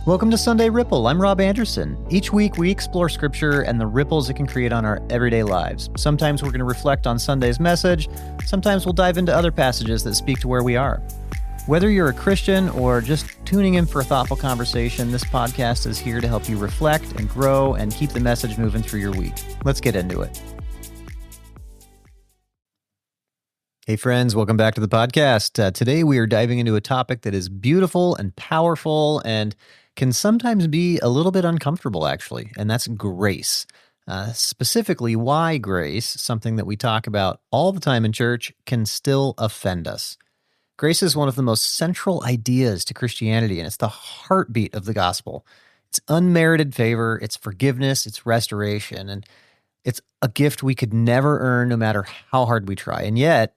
Welcome to Sunday Ripple. I'm Rob Anderson. Each week we explore Scripture and the ripples it can create on our everyday lives. Sometimes we're going to reflect on Sunday's message. Sometimes we'll dive into other passages that speak to where we are. Whether you're a Christian or just tuning in for a thoughtful conversation, this podcast is here to help you reflect and grow and keep the message moving through your week. Let's get into it. Hey friends, welcome back to the podcast. Today we are diving into a topic that is beautiful and powerful and can sometimes be a little bit uncomfortable, actually, and that's grace. Specifically, why grace, something that we talk about all the time in church, can still offend us. Grace is one of the most central ideas to Christianity, and it's the heartbeat of the gospel. It's unmerited favor, it's forgiveness, it's restoration, and it's a gift we could never earn no matter how hard we try. And yet,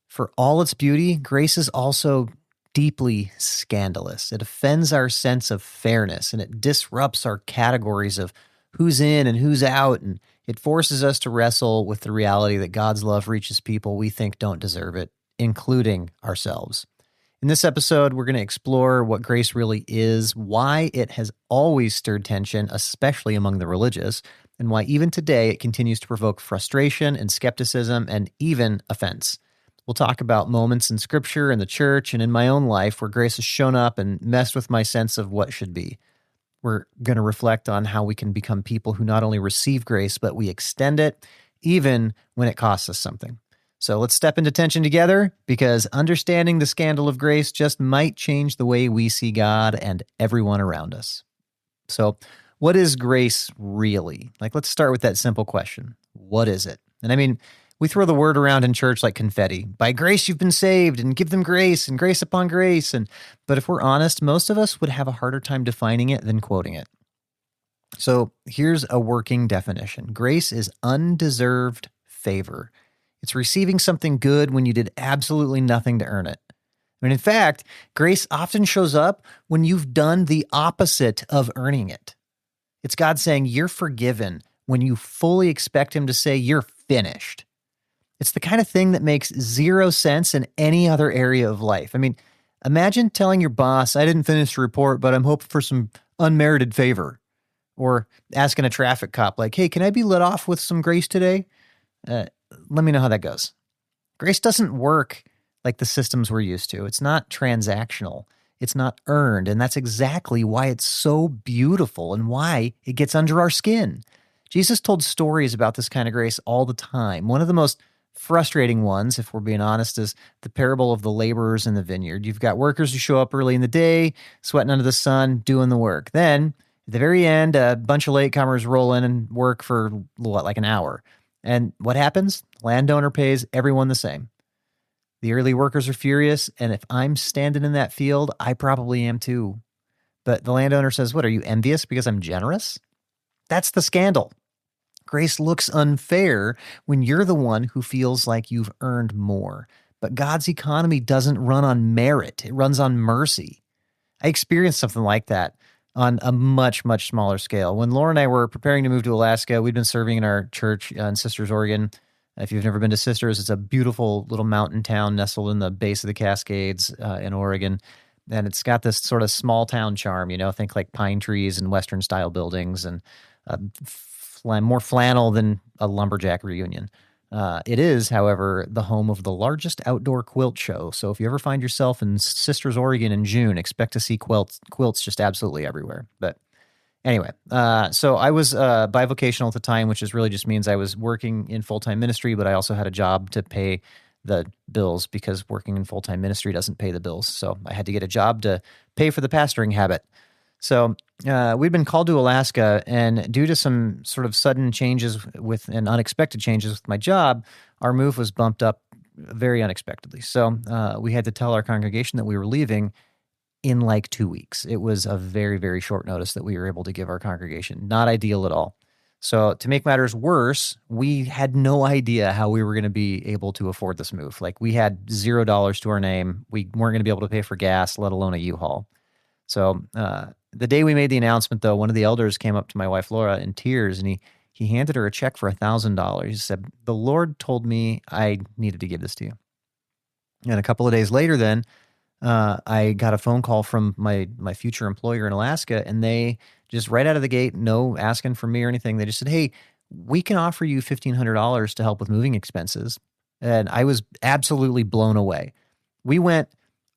for all its beauty, grace is also deeply scandalous. It offends our sense of fairness, and it disrupts our categories of who's in and who's out, and it forces us to wrestle with the reality that God's love reaches people we think don't deserve it, including ourselves. In this episode, we're going to explore what grace really is, why it has always stirred tension, especially among the religious, and why even today it continues to provoke frustration and skepticism and even offense. We'll talk about moments in Scripture, in the church, and in my own life where grace has shown up and messed with my sense of what should be. We're going to reflect on how we can become people who not only receive grace, but we extend it, even when it costs us something. So let's step into tension together, because understanding the scandal of grace just might change the way we see God and everyone around us. So what is grace really? Let's start with that simple question. What is it? And we throw the word around in church like confetti. By grace you've been saved, and give them grace and grace upon grace. But if we're honest, most of us would have a harder time defining it than quoting it. So here's a working definition. Grace is undeserved favor. It's receiving something good when you did absolutely nothing to earn it. In fact, grace often shows up when you've done the opposite of earning it. It's God saying you're forgiven when you fully expect Him to say you're finished. It's the kind of thing that makes zero sense in any other area of life. Imagine telling your boss, I didn't finish the report, but I'm hoping for some unmerited favor. Or asking a traffic cop, hey, can I be let off with some grace today? Let me know how that goes. Grace doesn't work like the systems we're used to. It's not transactional. It's not earned. And that's exactly why it's so beautiful and why it gets under our skin. Jesus told stories about this kind of grace all the time. One of the most frustrating ones, if we're being honest, is the parable of the laborers in the vineyard. You've got workers who show up early in the day, sweating under the sun, doing the work. Then, at the very end, a bunch of latecomers roll in and work for, an hour. And what happens? Landowner pays everyone the same. The early workers are furious, and if I'm standing in that field, I probably am too. But the landowner says, what, are you envious because I'm generous? That's the scandal. Grace looks unfair when you're the one who feels like you've earned more. But God's economy doesn't run on merit. It runs on mercy. I experienced something like that on a much, much smaller scale. When Laura and I were preparing to move to Alaska, we'd been serving in our church in Sisters, Oregon. If you've never been to Sisters, it's a beautiful little mountain town nestled in the base of the Cascades in Oregon. And it's got this sort of small town charm, think like pine trees and Western style buildings and more flannel than a lumberjack reunion. It is, however, the home of the largest outdoor quilt show. So if you ever find yourself in Sisters, Oregon in June, expect to see quilts just absolutely everywhere. But anyway, so I was bivocational at the time, which really just means I was working in full-time ministry, but I also had a job to pay the bills because working in full-time ministry doesn't pay the bills. So I had to get a job to pay for the pastoring habit. So we'd been called to Alaska, and due to some sort of sudden changes and unexpected changes with my job, our move was bumped up very unexpectedly. So we had to tell our congregation that we were leaving in 2 weeks. It was a very, very short notice that we were able to give our congregation. Not ideal at all. So to make matters worse, we had no idea how we were going to be able to afford this move. We had $0 to our name. We weren't going to be able to pay for gas, let alone a U-Haul. So the day we made the announcement, though, one of the elders came up to my wife, Laura, in tears, and he handed her a check for $1,000. He said, the Lord told me I needed to give this to you. And a couple of days later then, I got a phone call from my future employer in Alaska, and they just right out of the gate, no asking for me or anything. They just said, "Hey, we can offer you $1,500 to help with moving expenses." And I was absolutely blown away. We went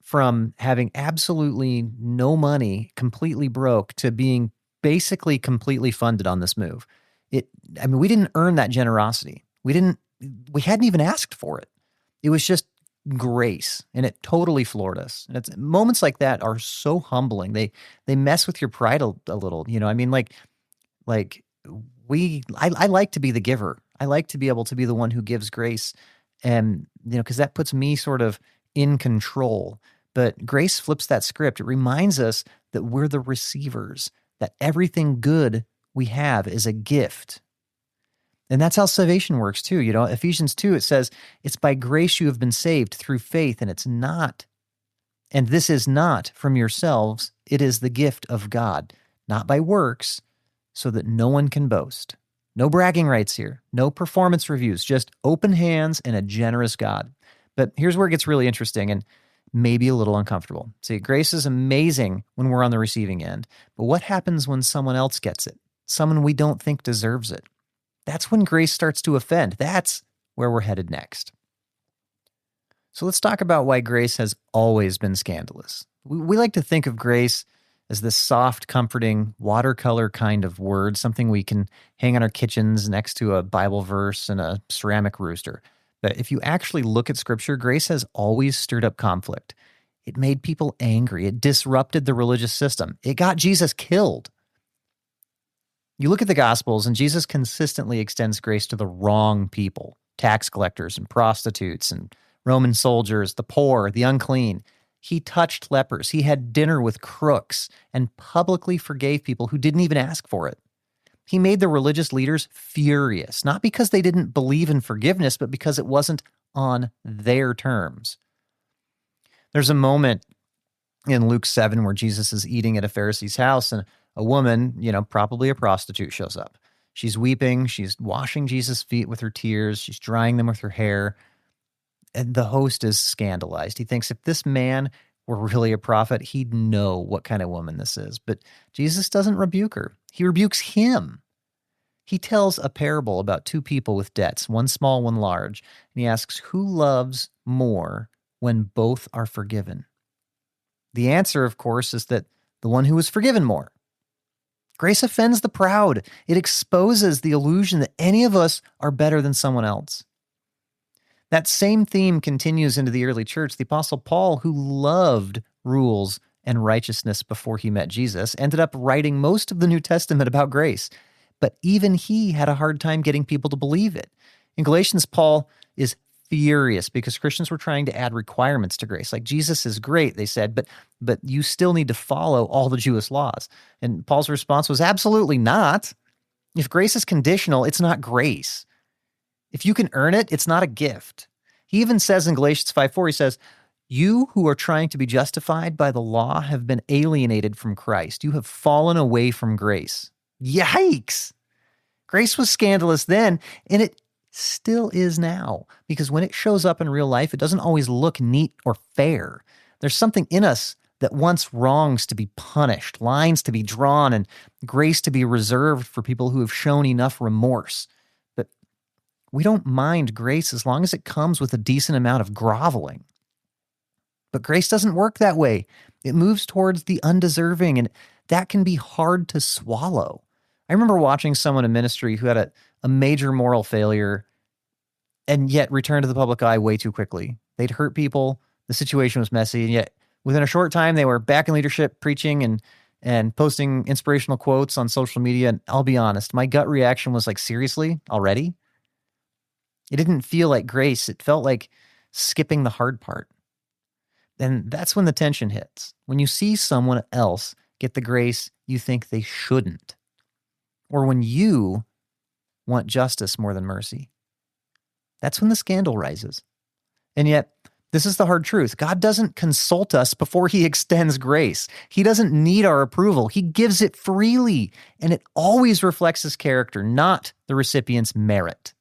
from having absolutely no money, completely broke, to being basically completely funded on this move. I mean, we didn't earn that generosity. We hadn't even asked for it. It was just grace, and it totally floored us. And it's moments like that are so humbling. They mess with your pride a little, I mean, like I like to be the giver. I like to be able to be the one who gives grace, and because that puts me sort of in control. But grace flips that script. It reminds us that we're the receivers, that everything good we have is a gift. And that's how salvation works too. Ephesians 2, it says, it's by grace you have been saved through faith, and and this is not from yourselves. It is the gift of God, not by works, so that no one can boast. No bragging rights here, no performance reviews, just open hands and a generous God. But here's where it gets really interesting and maybe a little uncomfortable. See, grace is amazing when we're on the receiving end, but what happens when someone else gets it? Someone we don't think deserves it. That's when grace starts to offend. That's where we're headed next. So let's talk about why grace has always been scandalous. We like to think of grace as this soft, comforting, watercolor kind of word, something we can hang in our kitchens next to a Bible verse and a ceramic rooster. But if you actually look at Scripture, grace has always stirred up conflict. It made people angry. It disrupted the religious system. It got Jesus killed. You look at the Gospels, and Jesus consistently extends grace to the wrong people, tax collectors and prostitutes and Roman soldiers, the poor, the unclean. He touched lepers. He had dinner with crooks and publicly forgave people who didn't even ask for it. He made the religious leaders furious, not because they didn't believe in forgiveness, but because it wasn't on their terms. There's a moment in Luke 7 where Jesus is eating at a Pharisee's house, and a woman, probably a prostitute, shows up. She's weeping. She's washing Jesus' feet with her tears. She's drying them with her hair. And the host is scandalized. He thinks if this man were really a prophet, he'd know what kind of woman this is. But Jesus doesn't rebuke her. He rebukes him. He tells a parable about two people with debts, one small, one large. And he asks, who loves more when both are forgiven? The answer, of course, is that the one who was forgiven more. Grace offends the proud. It exposes the illusion that any of us are better than someone else. That same theme continues into the early church. The Apostle Paul, who loved rules and righteousness before he met Jesus, ended up writing most of the New Testament about grace. But even he had a hard time getting people to believe it. In Galatians, Paul is furious because Christians were trying to add requirements to grace. Like, Jesus is great, they said, but you still need to follow all the Jewish laws. And Paul's response was, absolutely not. If grace is conditional, it's not grace. If you can earn it, it's not a gift. He even says in Galatians 5:4, he says, you who are trying to be justified by the law have been alienated from Christ. You have fallen away from grace. Yikes! Grace was scandalous then, and it still is now, because when it shows up in real life, it doesn't always look neat or fair. There's something in us that wants wrongs to be punished, lines to be drawn, and grace to be reserved for people who have shown enough remorse. But we don't mind grace as long as it comes with a decent amount of groveling. But grace doesn't work that way. It moves towards the undeserving, and that can be hard to swallow. I remember watching someone in ministry who had a major moral failure and yet returned to the public eye way too quickly. They'd hurt people, the situation was messy, and yet within a short time they were back in leadership, preaching and posting inspirational quotes on social media. And I'll be honest, my gut reaction was like, seriously, already? It didn't feel like grace. It felt like skipping the hard part. And that's when the tension hits. When you see someone else get the grace you think they shouldn't. Or when you want justice more than mercy. That's when the scandal rises. And yet, this is the hard truth. God doesn't consult us before he extends grace. He doesn't need our approval. He gives it freely, and it always reflects his character, not the recipient's merit.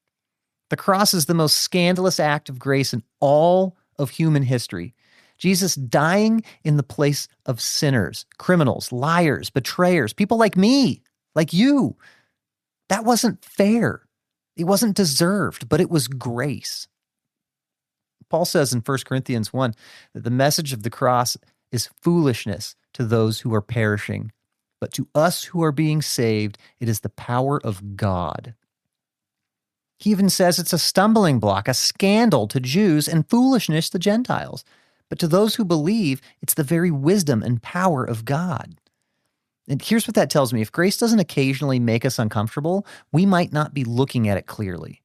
The cross is the most scandalous act of grace in all of human history. Jesus dying in the place of sinners, criminals, liars, betrayers, people like me, like you. That wasn't fair. It wasn't deserved, but it was grace. Paul says in 1 Corinthians 1 that the message of the cross is foolishness to those who are perishing, but to us who are being saved, it is the power of God. He even says it's a stumbling block, a scandal to Jews and foolishness to Gentiles. But to those who believe, it's the very wisdom and power of God. And here's what that tells me. If grace doesn't occasionally make us uncomfortable, we might not be looking at it clearly.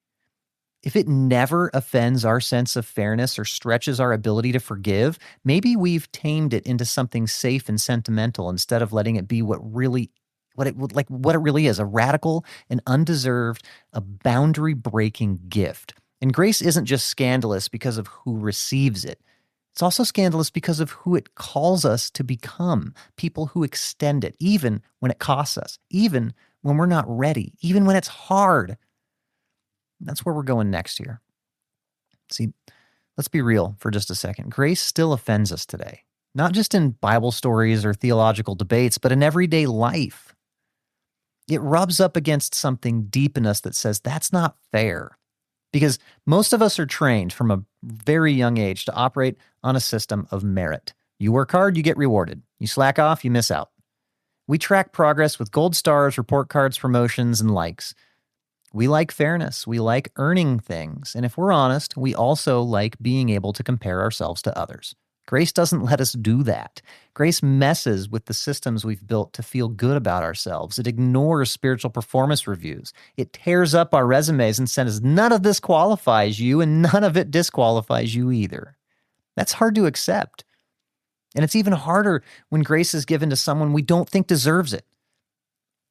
If it never offends our sense of fairness or stretches our ability to forgive, maybe we've tamed it into something safe and sentimental instead of letting it be what it really is, a radical and undeserved, a boundary-breaking gift. And grace isn't just scandalous because of who receives it. It's also scandalous because of who it calls us to become, people who extend it, even when it costs us, even when we're not ready, even when it's hard. That's where we're going next here. See, let's be real for just a second. Grace still offends us today, not just in Bible stories or theological debates, but in everyday life. It rubs up against something deep in us that says that's not fair. Because most of us are trained from a very young age to operate on a system of merit. You work hard, you get rewarded. You slack off, you miss out. We track progress with gold stars, report cards, promotions, and likes. We like fairness. We like earning things. And if we're honest, we also like being able to compare ourselves to others. Grace doesn't let us do that. Grace messes with the systems we've built to feel good about ourselves. It ignores spiritual performance reviews. It tears up our resumes and says, none of this qualifies you and none of it disqualifies you either. That's hard to accept. And it's even harder when grace is given to someone we don't think deserves it.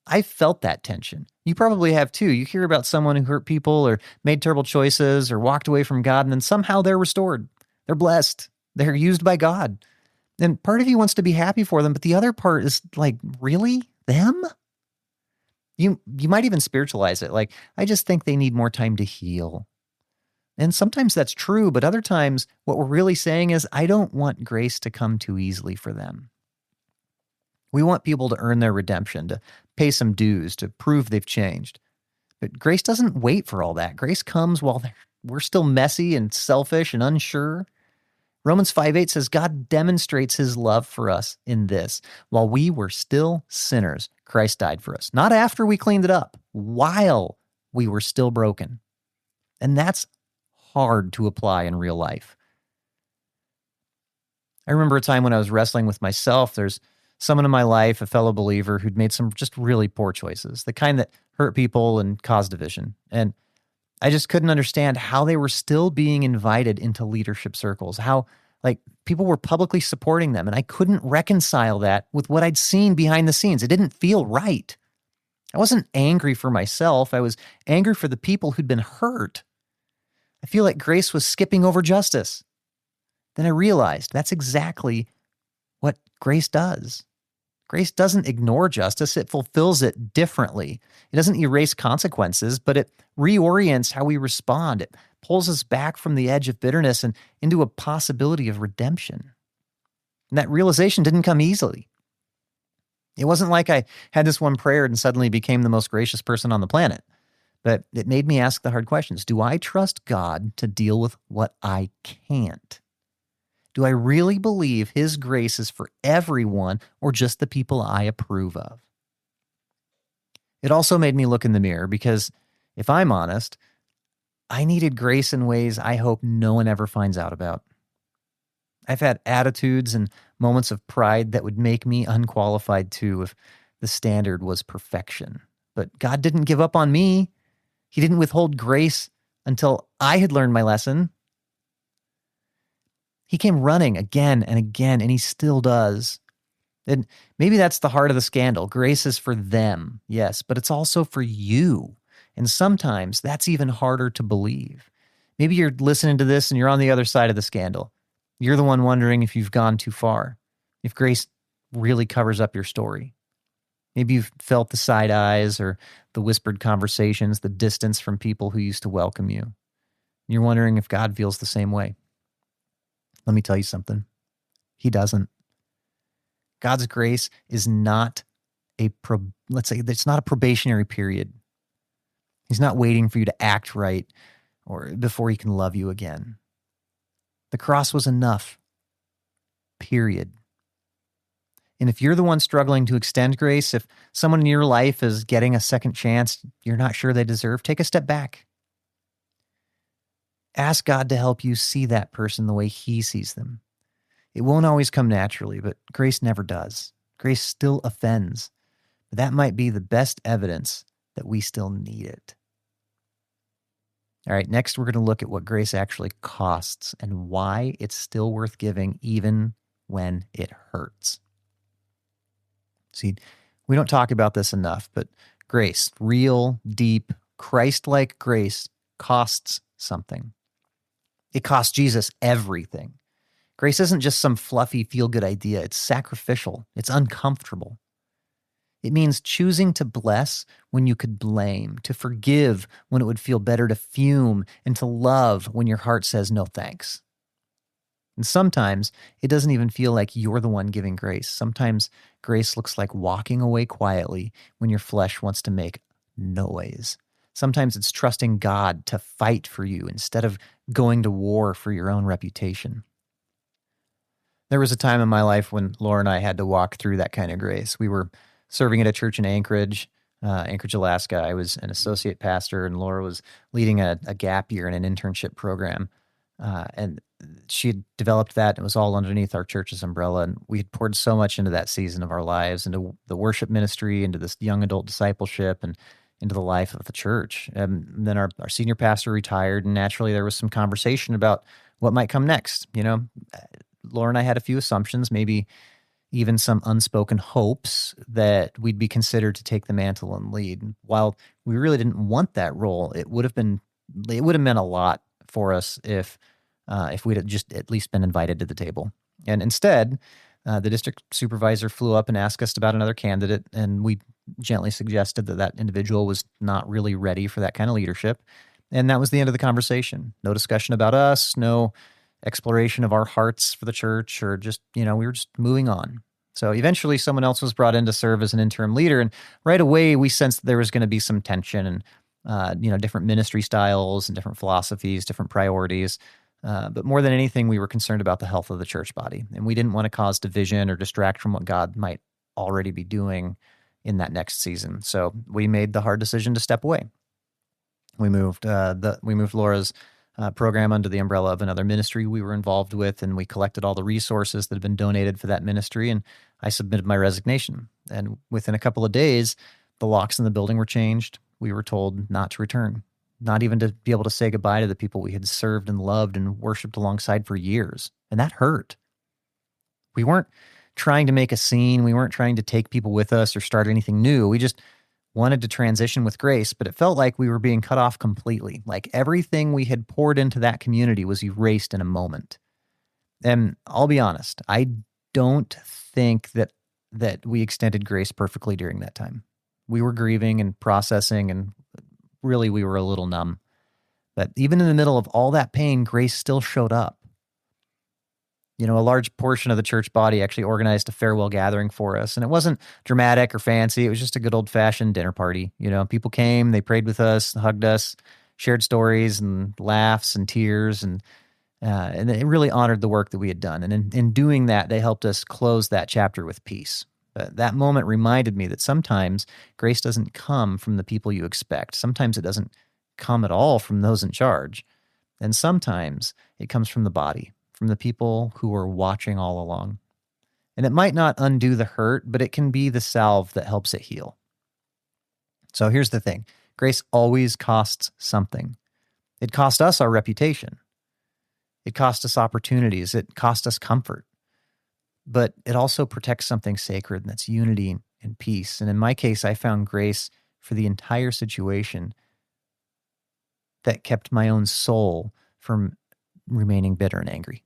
I felt that tension. You probably have too. You hear about someone who hurt people or made terrible choices or walked away from God, and then somehow they're restored. They're blessed. They're used by God. And part of you wants to be happy for them, but the other part is like, really? Them? You might even spiritualize it. Like, I just think they need more time to heal. And sometimes that's true, but other times what we're really saying is, I don't want grace to come too easily for them. We want people to earn their redemption, to pay some dues, to prove they've changed. But grace doesn't wait for all that. Grace comes while we're still messy and selfish and unsure. Romans 5:8 says, God demonstrates his love for us in this. While we were still sinners, Christ died for us. Not after we cleaned it up, while we were still broken. And that's hard to apply in real life. I remember a time when I was wrestling with myself. There's someone in my life, a fellow believer, who'd made some just really poor choices, the kind that hurt people and caused division. And I just couldn't understand how they were still being invited into leadership circles, how people were publicly supporting them. And I couldn't reconcile that with what I'd seen behind the scenes. It didn't feel right. I wasn't angry for myself. I was angry for the people who'd been hurt. I feel like grace was skipping over justice. Then I realized that's exactly what grace does. Grace doesn't ignore justice. It fulfills it differently. It doesn't erase consequences, but it reorients how we respond. It pulls us back from the edge of bitterness and into a possibility of redemption. And that realization didn't come easily. It wasn't like I had this one prayer and suddenly became the most gracious person on the planet. But it made me ask the hard questions. Do I trust God to deal with what I can't? Do I really believe his grace is for everyone or just the people I approve of? It also made me look in the mirror because, if I'm honest, I needed grace in ways I hope no one ever finds out about. I've had attitudes and moments of pride that would make me unqualified too if the standard was perfection. But God didn't give up on me. He didn't withhold grace until I had learned my lesson. He came running again and again, and he still does. And maybe that's the heart of the scandal. Grace is for them, yes, but it's also for you. And sometimes that's even harder to believe. Maybe you're listening to this and you're on the other side of the scandal. You're the one wondering if you've gone too far, if grace really covers up your story. Maybe you've felt the side eyes or the whispered conversations, the distance from people who used to welcome you. You're wondering if God feels the same way. Let me tell you something. He doesn't. God's grace is not let's say it's not a probationary period. He's not waiting for you to act right or before he can love you again. The cross was enough. Period. And if you're the one struggling to extend grace, if someone in your life is getting a second chance you're not sure they deserve, take a step back. Ask God to help you see that person the way he sees them. It won't always come naturally, but grace never does. Grace still offends. But that might be the best evidence that we still need it. All right, next we're going to look at what grace actually costs and why it's still worth giving even when it hurts. See, we don't talk about this enough, but grace, real, deep, Christ-like grace costs something. It cost Jesus everything. Grace isn't just some fluffy, feel-good idea. It's sacrificial. It's uncomfortable. It means choosing to bless when you could blame, to forgive when it would feel better to fume, and to love when your heart says no thanks. And sometimes it doesn't even feel like you're the one giving grace. Sometimes grace looks like walking away quietly when your flesh wants to make noise. Sometimes it's trusting God to fight for you instead of going to war for your own reputation. There was a time in my life when Laura and I had to walk through that kind of grace. We were serving at a church in Anchorage, Alaska. I was an associate pastor, and Laura was leading a gap year in an internship program. And she had developed that. It was all underneath our church's umbrella. And we had poured so much into that season of our lives, into the worship ministry, into this young adult discipleship, and into the life of the church. And then our senior pastor retired, and naturally there was some conversation about what might come next. You know, Laura and I had a few assumptions, maybe even some unspoken hopes that we'd be considered to take the mantle and lead. While we really didn't want that role, it would have meant a lot for us if we'd have just at least been invited to the table. And instead, the district supervisor flew up and asked us about another candidate, and we gently suggested that individual was not really ready for that kind of leadership. And that was the end of the conversation. No discussion about us, no exploration of our hearts for the church, or just, we were just moving on. So eventually someone else was brought in to serve as an interim leader, and right away we sensed that there was going to be some tension and, different ministry styles and different philosophies, different priorities. But more than anything, we were concerned about the health of the church body, and we didn't want to cause division or distract from what God might already be doing in that next season. So we made the hard decision to step away. We moved Laura's program under the umbrella of another ministry we were involved with, and we collected all the resources that had been donated for that ministry, and I submitted my resignation. And within a couple of days, the locks in the building were changed. We were told not to return, not even to be able to say goodbye to the people we had served and loved and worshiped alongside for years. And that hurt. We weren't trying to make a scene. We weren't trying to take people with us or start anything new. We just wanted to transition with grace, but it felt like we were being cut off completely. Like everything we had poured into that community was erased in a moment. And I'll be honest, I don't think that we extended grace perfectly during that time. We were grieving and processing, and really we were a little numb. But even in the middle of all that pain, grace still showed up. A large portion of the church body actually organized a farewell gathering for us. And it wasn't dramatic or fancy. It was just a good old-fashioned dinner party. People came, they prayed with us, hugged us, shared stories and laughs and tears. And it really honored the work that we had done. And in doing that, they helped us close that chapter with peace. That moment reminded me that sometimes grace doesn't come from the people you expect. Sometimes it doesn't come at all from those in charge. And sometimes it comes from the body, from the people who are watching all along. And it might not undo the hurt, but it can be the salve that helps it heal. So here's the thing. Grace always costs something. It cost us our reputation. It cost us opportunities. It cost us comfort. But it also protects something sacred, and that's unity and peace. And in my case, I found grace for the entire situation that kept my own soul from remaining bitter and angry.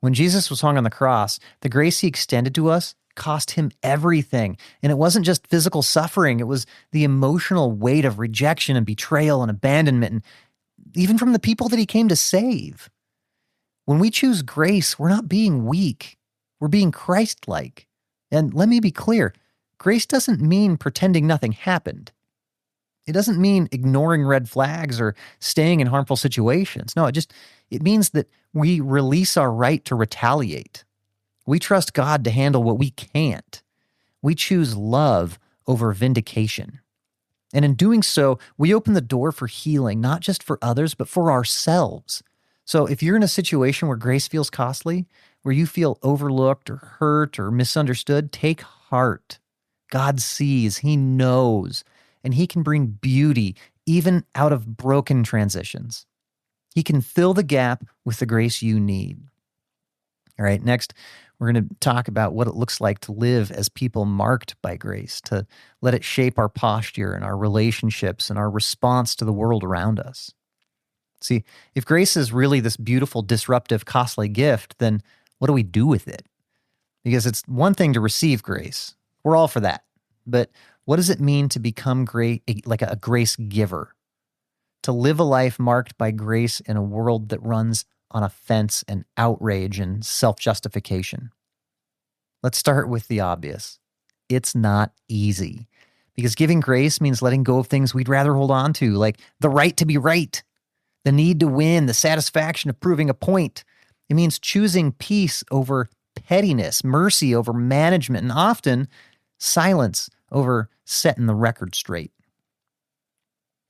When Jesus was hung on the cross, the grace he extended to us cost him everything. And it wasn't just physical suffering. It was the emotional weight of rejection and betrayal and abandonment, and even from the people that he came to save. When we choose grace, we're not being weak. We're being Christ-like. And let me be clear, grace doesn't mean pretending nothing happened. It doesn't mean ignoring red flags or staying in harmful situations. No, it means that we release our right to retaliate. We trust God to handle what we can't. We choose love over vindication. And in doing so, we open the door for healing, not just for others, but for ourselves. So if you're in a situation where grace feels costly, where you feel overlooked or hurt or misunderstood, take heart. God sees, He knows, and He can bring beauty even out of broken transitions. He can fill the gap with the grace you need. All right, next, we're going to talk about what it looks like to live as people marked by grace, to let it shape our posture and our relationships and our response to the world around us. See, if grace is really this beautiful, disruptive, costly gift, then what do we do with it? Because it's one thing to receive grace. We're all for that. But what does it mean to become like a grace giver? To live a life marked by grace in a world that runs on offense and outrage and self-justification? Let's start with the obvious. It's not easy. Because giving grace means letting go of things we'd rather hold on to, like the right to be right, the need to win, the satisfaction of proving a point. It means choosing peace over pettiness, mercy over management, and often silence over setting the record straight.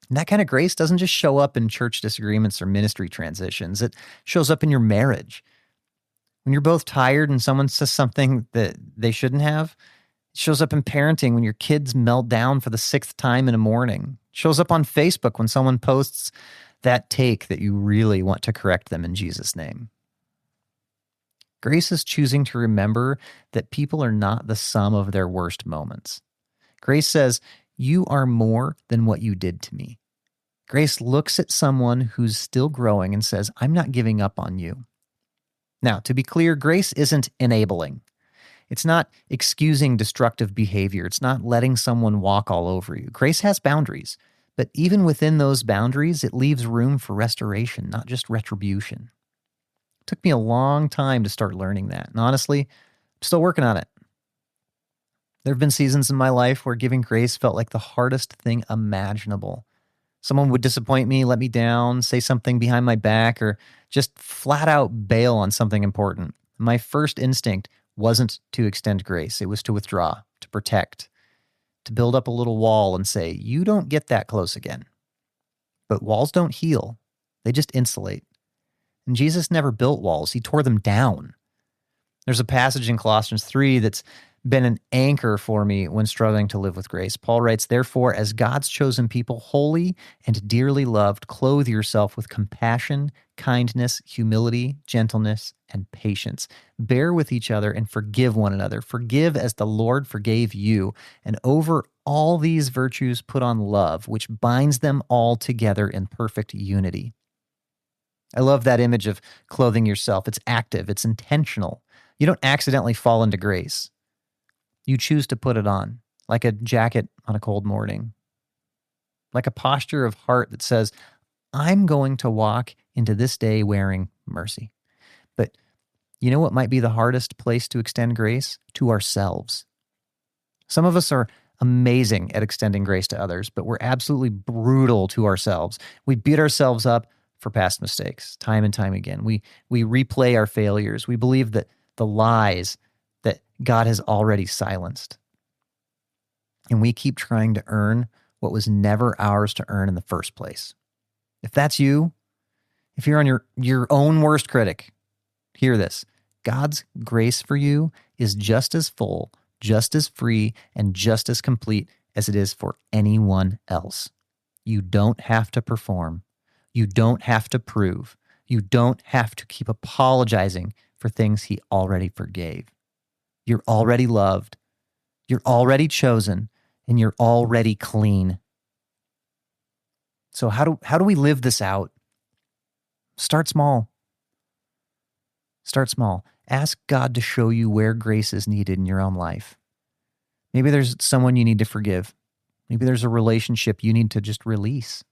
And that kind of grace doesn't just show up in church disagreements or ministry transitions. It shows up in your marriage. When you're both tired and someone says something that they shouldn't have, it shows up in parenting when your kids melt down for the 6th time in a morning. It shows up on Facebook when someone posts that take that you really want to correct them in Jesus' name. Grace is choosing to remember that people are not the sum of their worst moments. Grace says, you are more than what you did to me. Grace looks at someone who's still growing and says, I'm not giving up on you. Now, to be clear, grace isn't enabling. It's not excusing destructive behavior. It's not letting someone walk all over you. Grace has boundaries, but even within those boundaries, it leaves room for restoration, not just retribution. It took me a long time to start learning that, and honestly, I'm still working on it. There have been seasons in my life where giving grace felt like the hardest thing imaginable. Someone would disappoint me, let me down, say something behind my back, or just flat out bail on something important. My first instinct wasn't to extend grace. It was to withdraw, to protect, to build up a little wall and say, you don't get that close again. But walls don't heal. They just insulate. And Jesus never built walls. He tore them down. There's a passage in Colossians 3 that's been an anchor for me when struggling to live with grace. Paul writes, therefore, as God's chosen people, holy and dearly loved, clothe yourself with compassion, kindness, humility, gentleness, and patience. Bear with each other and forgive one another. Forgive as the Lord forgave you. And over all these virtues put on love, which binds them all together in perfect unity. I love that image of clothing yourself. It's active. It's intentional. You don't accidentally fall into grace. You choose to put it on, like a jacket on a cold morning, like a posture of heart that says, I'm going to walk into this day wearing mercy. But you know what might be the hardest place to extend grace? To ourselves. Some of us are amazing at extending grace to others, but we're absolutely brutal to ourselves. We beat ourselves up for past mistakes time and time again. We replay our failures. We believe that the lies that God has already silenced. And we keep trying to earn what was never ours to earn in the first place. If that's you, if you're on your own worst critic, hear this. God's grace for you is just as full, just as free, and just as complete as it is for anyone else. You don't have to perform. You don't have to prove. You don't have to keep apologizing for things He already forgave. You're already loved, you're already chosen, and you're already clean. So how do we live this out? Start small. Start small. Ask God to show you where grace is needed in your own life. Maybe there's someone you need to forgive. Maybe there's a relationship you need to just release.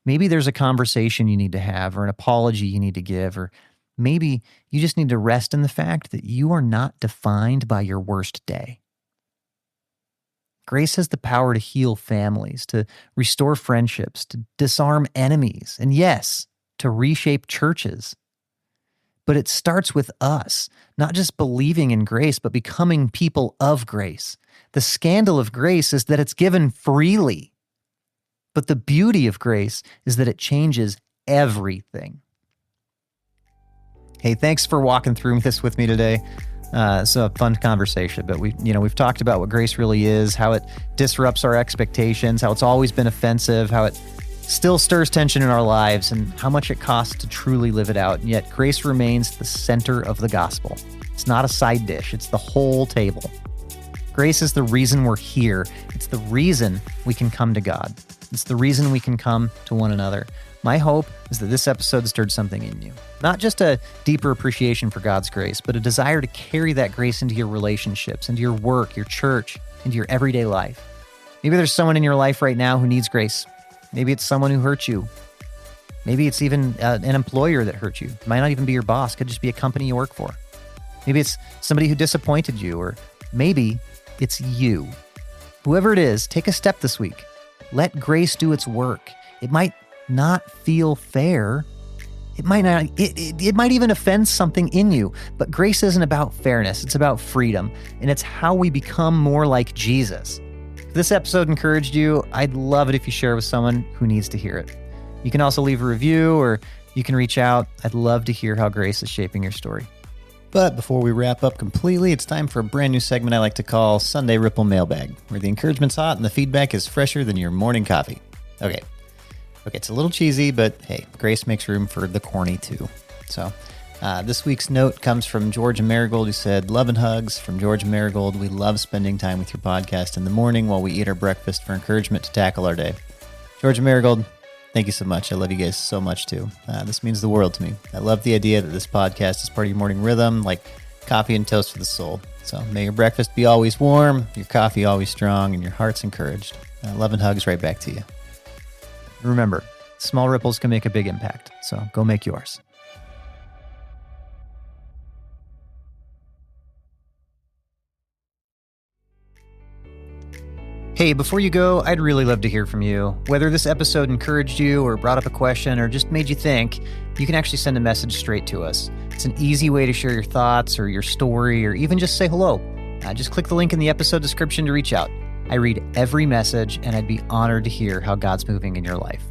Maybe there's a conversation you need to have or an apology you need to give, or maybe you just need to rest in the fact that you are not defined by your worst day. Grace has the power to heal families, to restore friendships, to disarm enemies, and yes, to reshape churches. But it starts with us, not just believing in grace, but becoming people of grace. The scandal of grace is that it's given freely. But the beauty of grace is that it changes everything. Hey, thanks for walking through this with me today. It's a fun conversation, but we've talked about what grace really is, how it disrupts our expectations, how it's always been offensive, how it still stirs tension in our lives, and how much it costs to truly live it out. And yet grace remains the center of the gospel. It's not a side dish. It's the whole table. Grace is the reason we're here. It's the reason we can come to God. It's the reason we can come to one another. My hope is that this episode stirred something in you. Not just a deeper appreciation for God's grace, but a desire to carry that grace into your relationships, into your work, your church, into your everyday life. Maybe there's someone in your life right now who needs grace. Maybe it's someone who hurt you. Maybe it's even an employer that hurt you. It might not even be your boss. It could just be a company you work for. Maybe it's somebody who disappointed you, or maybe it's you. Whoever it is, take a step this week. Let grace do its work. It might not feel fair. It might not. It might even offend something in you. But grace isn't about fairness. It's about freedom. And it's how we become more like Jesus. If this episode encouraged you, I'd love it if you share it with someone who needs to hear it. You can also leave a review, or you can reach out. I'd love to hear how grace is shaping your story. But before we wrap up completely, it's time for a brand new segment I like to call Sunday Ripple Mailbag, where the encouragement's hot and the feedback is fresher than your morning coffee. Okay, it's a little cheesy, but hey, grace makes room for the corny too. So this week's note comes from George Marigold, who said, "Love and hugs from George Marigold. We love spending time with your podcast in the morning while we eat our breakfast for encouragement to tackle our day." George Marigold, thank you so much. I love you guys so much too. This means the world to me. I love the idea that this podcast is part of your morning rhythm, like coffee and toast for the soul. So may your breakfast be always warm, your coffee always strong, and your heart's encouraged. Love and hugs right back to you. Remember, small ripples can make a big impact, so go make yours. Hey, before you go, I'd really love to hear from you. Whether this episode encouraged you or brought up a question or just made you think, you can actually send a message straight to us. It's an easy way to share your thoughts or your story or even just say hello. Just click the link in the episode description to reach out. I read every message, and I'd be honored to hear how God's moving in your life.